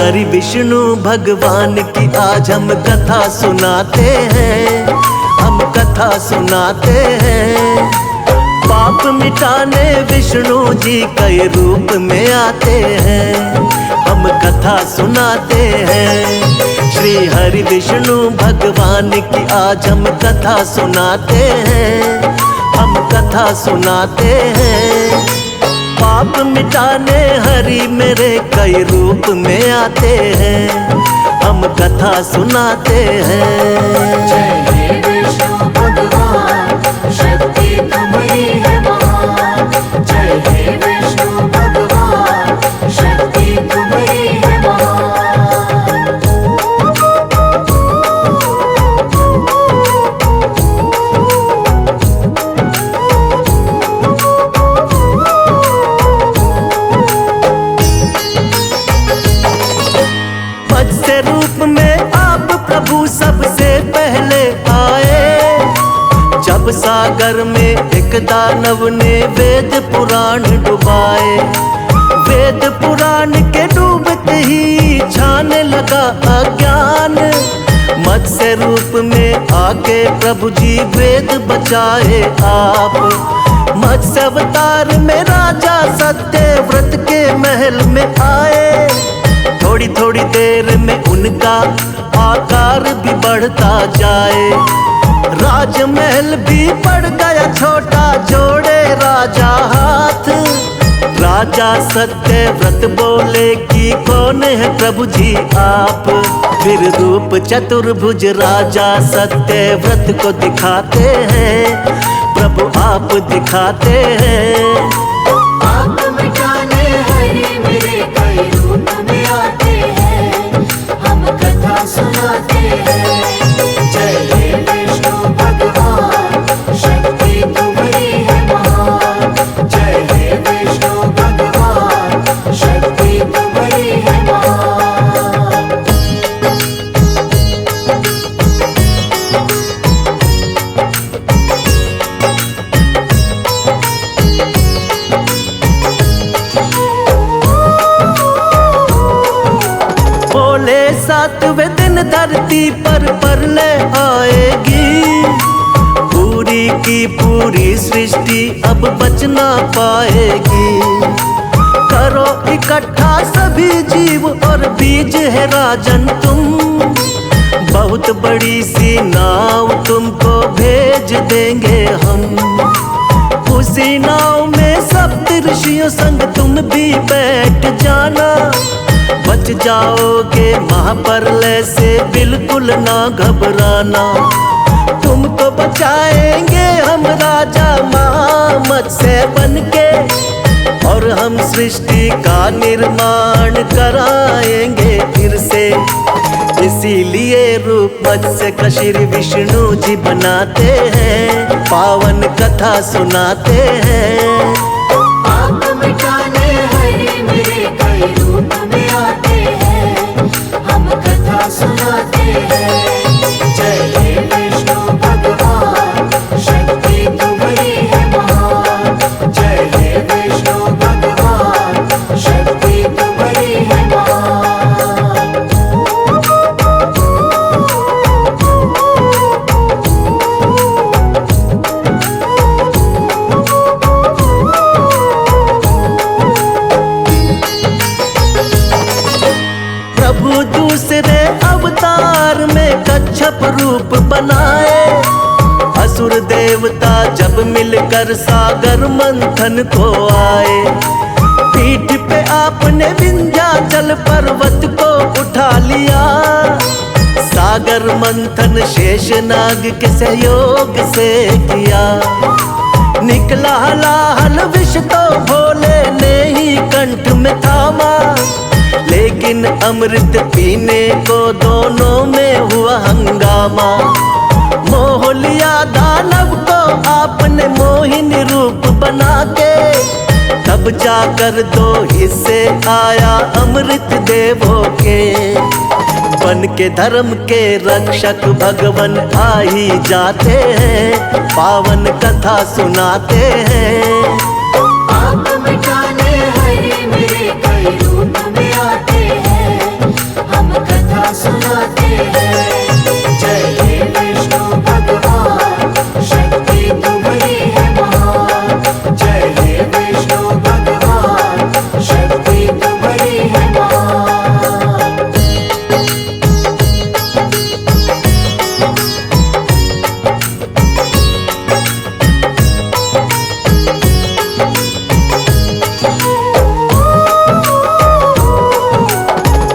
हरि विष्णु भगवान की आज हम कथा सुनाते हैं, हम कथा सुनाते हैं। पाप मिटाने विष्णु जी कई रूप में आते हैं, हम कथा सुनाते हैं। श्री हरि विष्णु भगवान की आज हम कथा सुनाते हैं, हम कथा सुनाते हैं। पाप मिटाने हरि मेरे कई रूप में आते हैं, हम कथा सुनाते हैं। जय हे विष्णु भगवान, शक्ति तुम्हारी है महान। जय हे विष्णु भगवान, शक्ति तुम्हारी है महान। मत्स्य रूप में आप प्रभु सबसे पहले आए, जब सागर में एक दानव ने वेद पुराण डुबाए। वेद पुराण के डूबते ही छाने लगा अज्ञान, मत्स्य रूप में आके प्रभु जी वेद बचाए आप। मत्स्य अवतार में राजा सत्यव्रत के महल में आए, थोड़ी थोड़ी देर में उनका आकार भी बढ़ता जाए। राजमहल भी पड़ गया छोटा, जोड़े राजा हाथ। राजा सत्यव्रत बोले कि कौन है प्रभु जी आप। फिर रूप चतुर्भुज राजा सत्यव्रत को दिखाते हैं, प्रभु आप दिखाते हैं। पाप मिटाने हरि मेरे कई रूप में आते हैं, हम कथा सुनाते हैं। जय हे विष्णु भगवान, शक्ति तुम्हारी है महान। जय हे विष्णु भगवान, शक्ति तुम्हारी है महान। बोले सातवें दिन धरती पर प्रलय आएगी, पूरी की पूरी सृष्टि अब बच ना पाएगी। करो इकट्ठा सभी जीव और बीज है राजन तुम, बहुत बड़ी सी नाव तुमको भेज देंगे हम। उसी नाव में सप्त ऋषियों संग तुम भी बैठ जाना, बच जाओगे महाप्रलय से बिल्कुल ना घबराना। तुमको बचाएंगे हम राजा महामत्स्य बनके, और हम सृष्टि का निर्माण कराएंगे फिर से। इसीलिए रूप मत्स्य का श्री विष्णु जी बनाते हैं, पावन कथा सुनाते हैं। पाप मिटाने हरि मेरे कई रूप में आते हैं, हम कथा सुनाते हैं। जय हे विष्णु भगवान, शक्ति तुम्हारी है महान। जय हे विष्णु भगवान, शक्ति तुम्हारी है महान। प्रभु दूसरे अवतार में कच्छप रूप बनाए, असुर देवता जब मिलकर सागर मंथन को आए। पीठ पे आपने विंध्याचल पर्वत को उठा लिया, सागर मंथन शेषनाग के सहयोग से किया। निकला हलाहल विष तो भोले ने ही कंठ में थामा, लेकिन अमृत पीने को दोनों में हुआ हंगामा। मोह लिया दानव को आपने मोहिनी रूप बना के, तब जाकर दो हिस्से आया अमृत देवों के। बन के धर्म के रक्षक भगवन आ ही जाते हैं, पावन कथा सुनाते हैं। पाप मिटाने हरि मेरे कई रूप में आते हैं,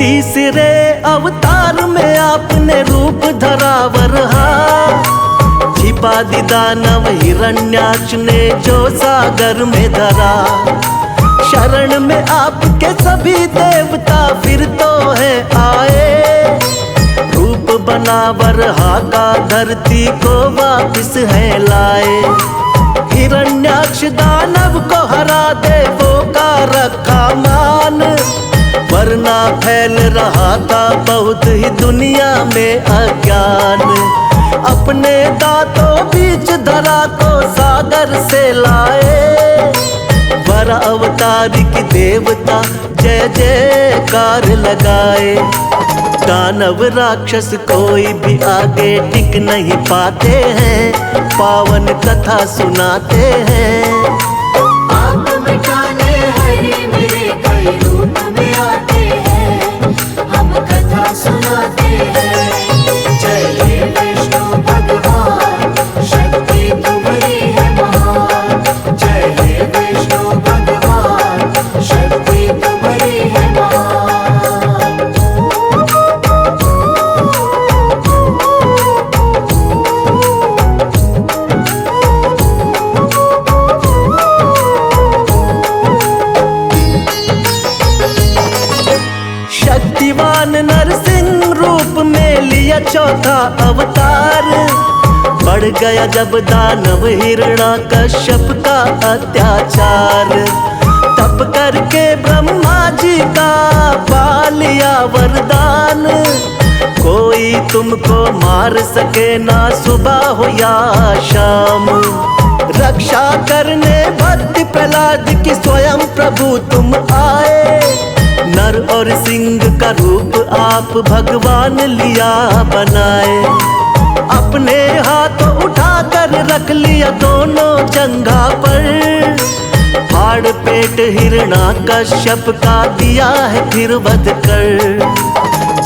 तीसरे अवतार में आपने रूप धरा वरहा, छिपा दी दानव हिरण्याक्ष ने जो सागर में धरा। शरण में आपके सभी देवता फिर तो है आए, रूप बना वरहा का धरती को वापिस है लाए। हिरण्याक्ष दानव को हरा देवों का रखा मान, वरना फैल रहा था बहुत ही दुनिया में अज्ञान। अपने दांतों बीच धरा को सागर से लाए, वर अवतारी की देवता जय जयकार लगाए। दानव राक्षस कोई भी आगे टिक नहीं पाते हैं, पावन कथा सुनाते हैं। पाप मिटाने हरे मेरे कई रूप में आते हैं, हम कथा सुनाते हैं। जय हे विष्णु भगवान, शक्ति तुम्हारी है महान। जय हे विष्णु भगवान, शक्ति तुम्हारी है महान। शक्तिवान नरसिंह रूप में लिया चौथा अवतार, बढ़ गया जब दानव हिरण्याकश्यप का अत्याचार। तप करके ब्रह्मा जी का पा लिया वरदान, कोई तुमको मार सके ना सुबह हो या शाम। रक्षा करने भक्त प्रहलाद की स्वयं प्रभु तुम आए, नर और सिंह का रूप आप भगवान लिया बनाए। अपने हाथों उठाकर रख लिया दोनों जंघा पर, फाड़ पेट हिरण्याकश्यप का दिया है फिर वध कर।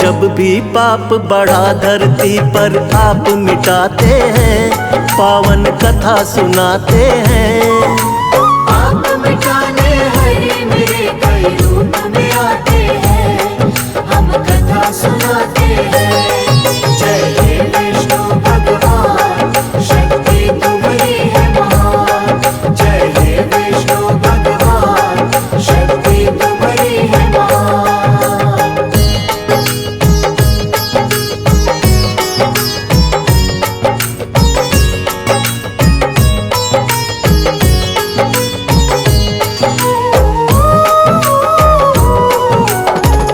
जब भी पाप बढ़ा धरती पर आप मिटाते हैं, पावन कथा सुनाते हैं। पाप मिटाने हरे मेरे कई रूप में आते हैं, हम कथा सुनाते हैं। जय हे विष्णु भगवान, शक्ति तुम्हारी है महान। जय हे विष्णु भगवान, शक्ति तुम्हारी है महान।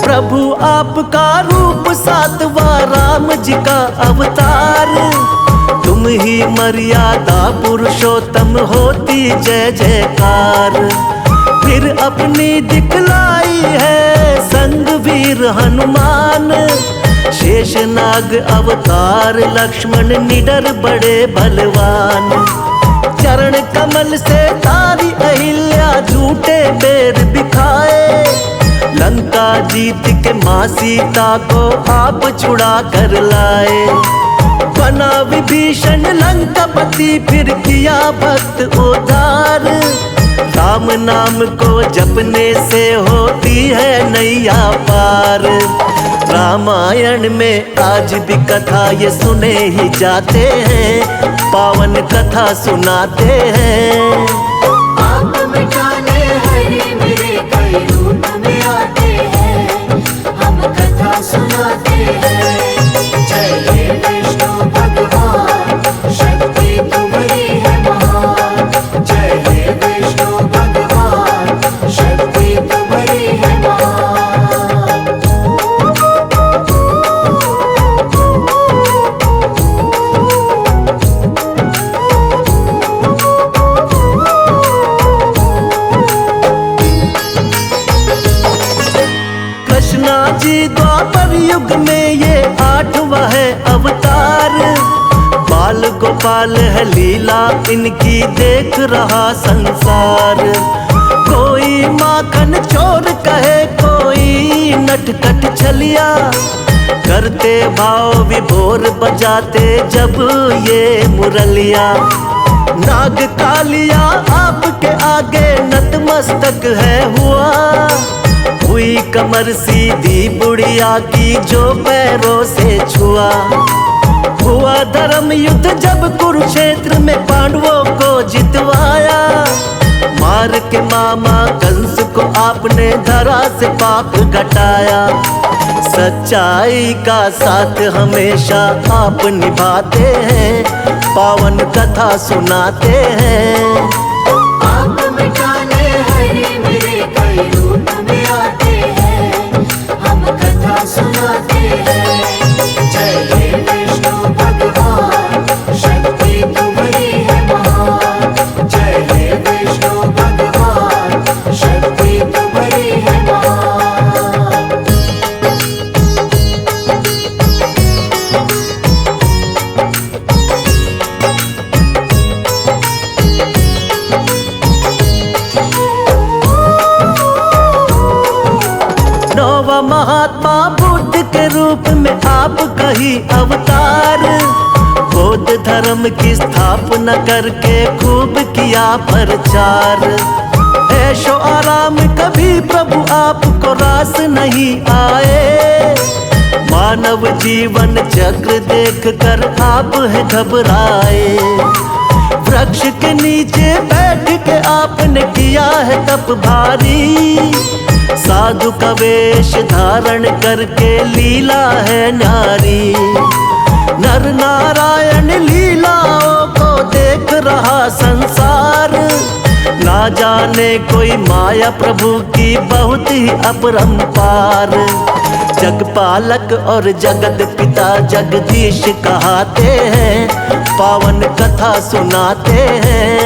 प्रभु आपका रूप सातवां राम जी का अवतार, तुम ही मर्यादा पुरुषोत्तम होती जय जयकार। फिर अपनी दिखलाई है संग वीर हनुमान, शेषनाग अवतार लक्ष्मण निडर बड़े बलवान। चरण कमल से तारी अहिल्या झूठे बेर बिखाए, लंका जीत के माँ सीता को आप छुड़ा कर लाए। बना विभीषण लंकापति फिर किया भक्त उद्धार, राम नाम को जपने से होती है नैया पार। रामायण में आज भी कथा ये सुने ही जाते हैं, पावन कथा सुनाते हैं। पाप मिटाने हरे मेरे कई रूप में आते हैं, हम कथा सुनाते हैं। जय हे विष्णु भगवान, शक्ति तुम्हारी है महान। जय हे विष्णु भगवान, शक्ति तुम्हारी है महान। कृष्णा जी द्वापर युग में ये आठवां है अवतार, बाल गोपाल है लीला इनकी देख रहा संसार। कोई माखन चोर कहे कोई नटखट छलिया, करते भाव विभोर बजाते जब ये मुरलिया। नाग कालिया आपके आगे नतमस्तक है हुआ हुई कमर सीधी बुढ़िया की जो पैरों से छुआ। हुआ धर्म युद्ध जब कुरुक्षेत्र में पांडवों को जितवाया। मार के मामा कंस को आपने धरा से पाप घटाया। सच्चाई का साथ हमेशा आप निभाते हैं, पावन कथा सुनाते हैं। आप मिटाने हरे मेरे कई रूप में आते हैं, हम कथा सुनाते हैं। जय हे विष्णु भगवान, शक्ति तुम्हारी है महान। जय हे विष्णु भगवान, शक्ति तुम्हारी है महान। नौवा महात्मा बुद्ध के रूप में आप कही अवतार। बौद्ध धर्म की स्थापना करके खूब किया प्रचार। ऐशो आराम कभी प्रभु आपको रास नहीं आए। मानव जीवन चक्र देख कर आप है घबराए। वृक्ष के नीचे बैठ के आपने किया है तप भारी। साधु का वेश धारण करके लीला है नारी। नर नारायण लीलाओं को देख रहा संसार। ना जाने कोई माया प्रभु की बहुत ही अपरंपार। जगपालक और जगत पिता जगदीश कहाते हैं, पावन कथा सुनाते हैं।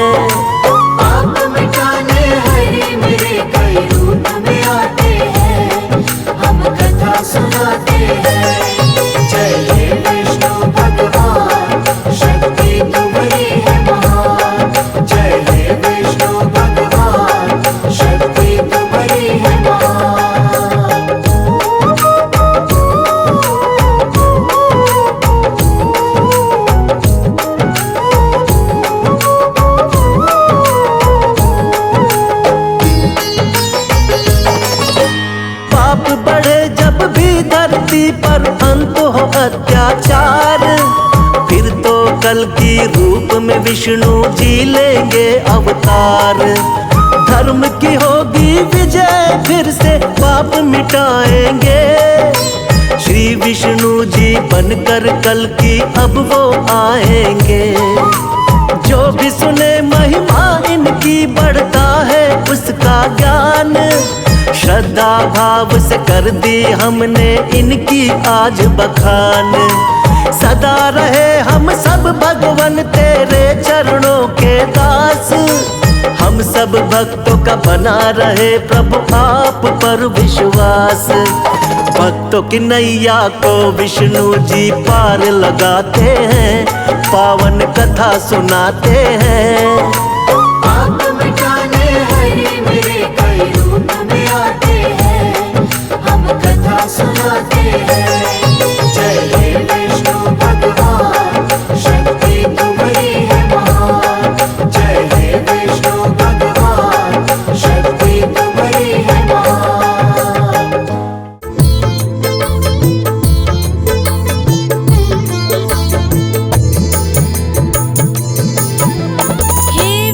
आप मिटाने हरे मेरे कई रूप में आते हैं, हम कथा सुनाते हैं। जय हे विष्णु भगवान, शक्ति तुम्हारी है महान। जय हे विष्णु भगवान, शक्ति तुम्हारी है महान। पाप बढ़े जब भी धरती पर अंत हो अत्याचार। फिर तो कल की रूप में विष्णु जी लेंगे अवतार। धर्म की होगी विजय, फिर से पाप मिटाएंगे। श्री विष्णु जी बनकर कल की अब वो आएंगे। जो भी सुने महिमा इनकी बढ़ता है उसका ज्ञान। श्रद्धा भाव से कर दी हमने इनकी आज बखान। सदा रहे हम सब भगवन तेरे चरणों के दास। हम सब भक्तों का बना रहे प्रभु आप पर विश्वास। भक्तों की नैया को विष्णु जी पार लगाते हैं, पावन कथा सुनाते हैं। आप मिटाने हरे मेरे कई रूप में आते हैं, हम कथा सुनाते हैं। जय हे विष्णु भगवान, शक्ति तुम्हारी है महान। जय हे विष्णु भगवान, शक्ति तुम्हारी है महान। हे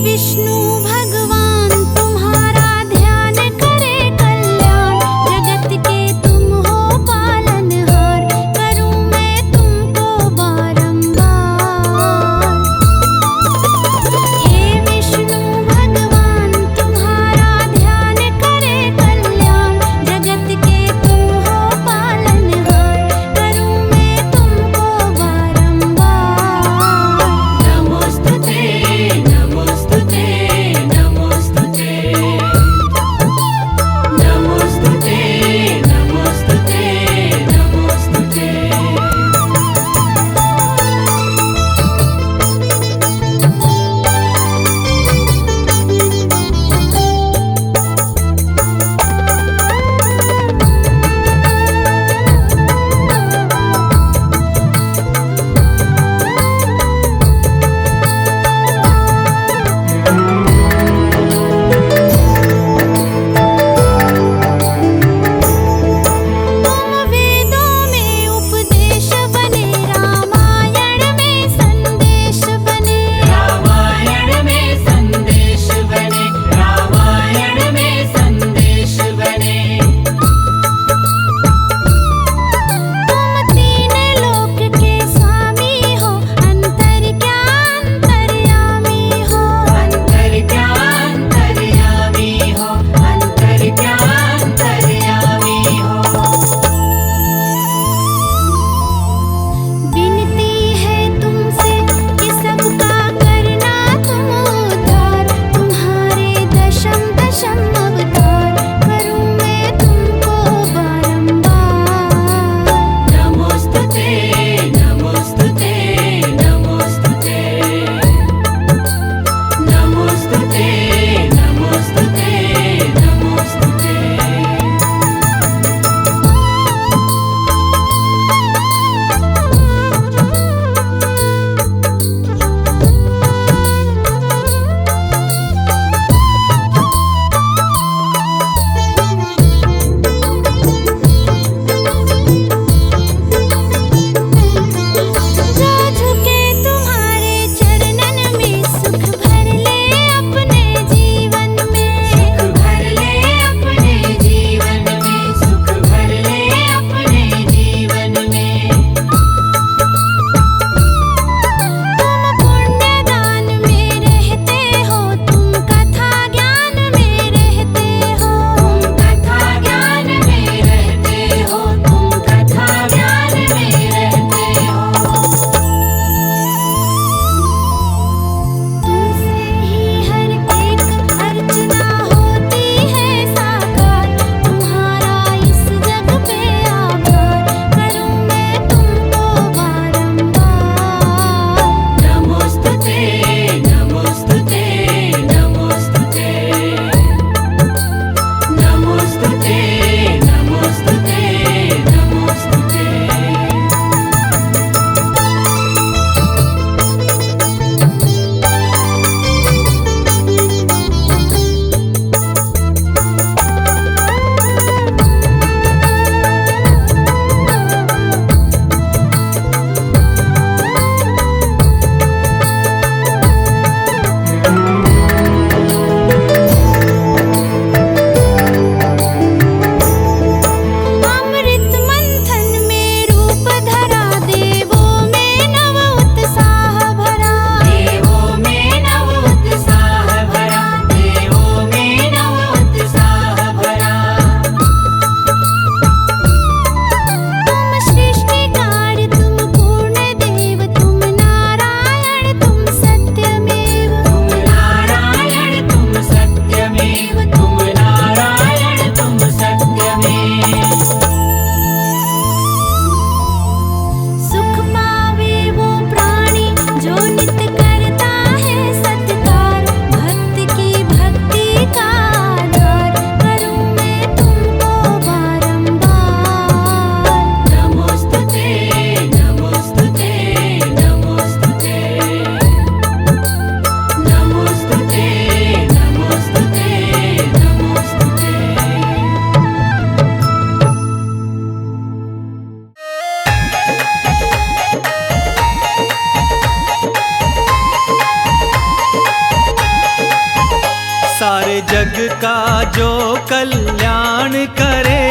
कल्याण करे,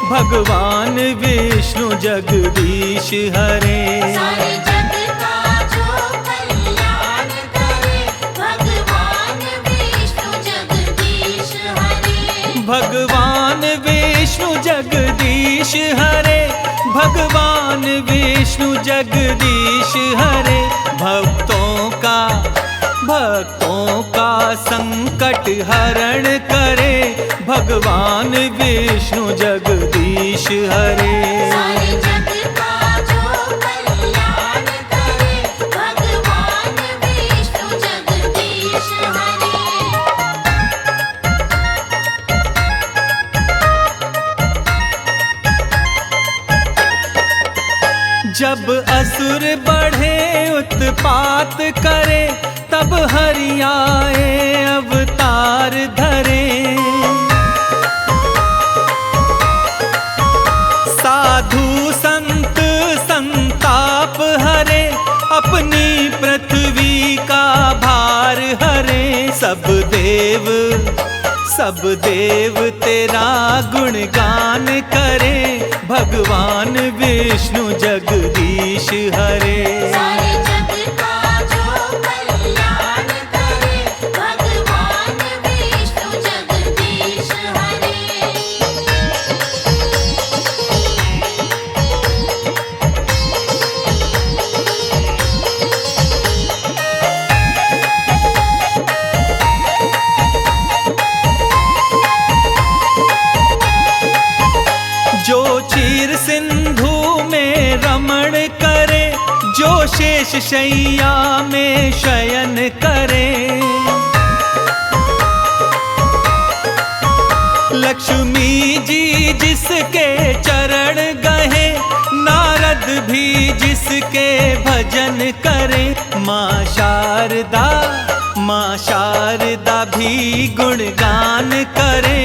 भगवान विष्णु जगदीश हरे। सारे जग का जो कल्याण करे, भगवान विष्णु जगदीश हरे। भगवान विष्णु जगदीश हरे, भगवान विष्णु जगदीश हरे। भक्तों का संकट हरण करे, भगवान विष्णु जगदीश हरे। सारे जग का जो कल्याण करे, भगवान विष्णु जगदीश हरे। जब असुर बढ़े उत्पात करे, तब हरि आए अवतार धरे। साधु संत संताप हरे, अपनी पृथ्वी का भार हरे। सब देव तेरा गुणगान करे, भगवान विष्णु जगदीश हरे। सारे जग का जो कल्याण करे, भगवान विष्णु जगदीश हरे। जो क्षीर सिंधु में रमण करे, जो शेष शैया में शयन करे। लक्ष्मी जी जिसके चरण गहे, नारद भी जिसके भजन करे। माँ शारदा भी गुणगान करे,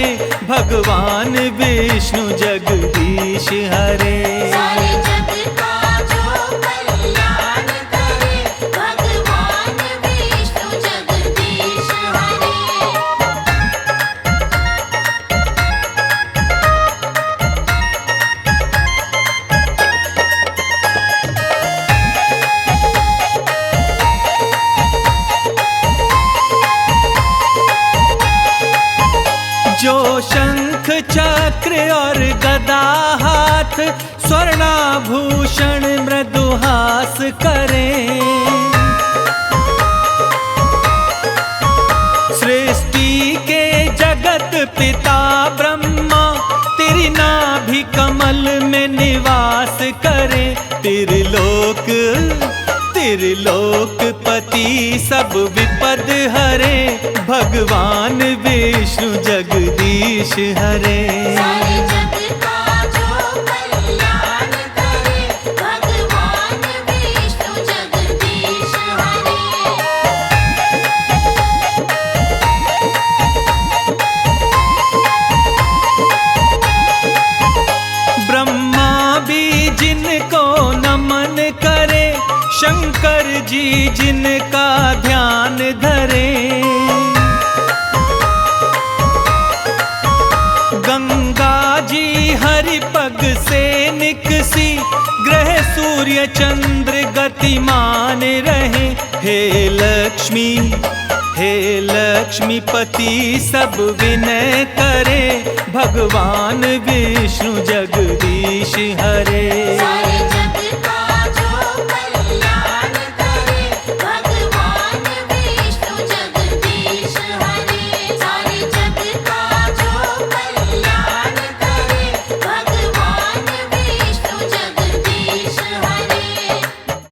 भगवान विष्णु जगदीश हरे। सारे जग का जो कल्याण करे, भगवान विष्णु जगदीश हरे। जो शंख चक्र और गदा हाथ, स्वर्णाभूषण मृदुहास करे। सृष्टि के जगत पिता ब्रह्मा, तेरी नाभि कमल में निवास करे। त्रिलोकपति सब विपद हरे, भगवान विष्णु जगदीश हरे। सारे जग का जो कल्याण करे, भगवान विष्णु जगदीश हरे। ब्रह्मा भी जिनको नमन करे, शंकर जी जिनका ध्यान धरे। गंगा जी हरि पग से निकसी, ग्रह सूर्य चंद्र गतिमान रहे। हे लक्ष्मीपति सब विनय करे, भगवान विष्णु जगदीश हरे। सारे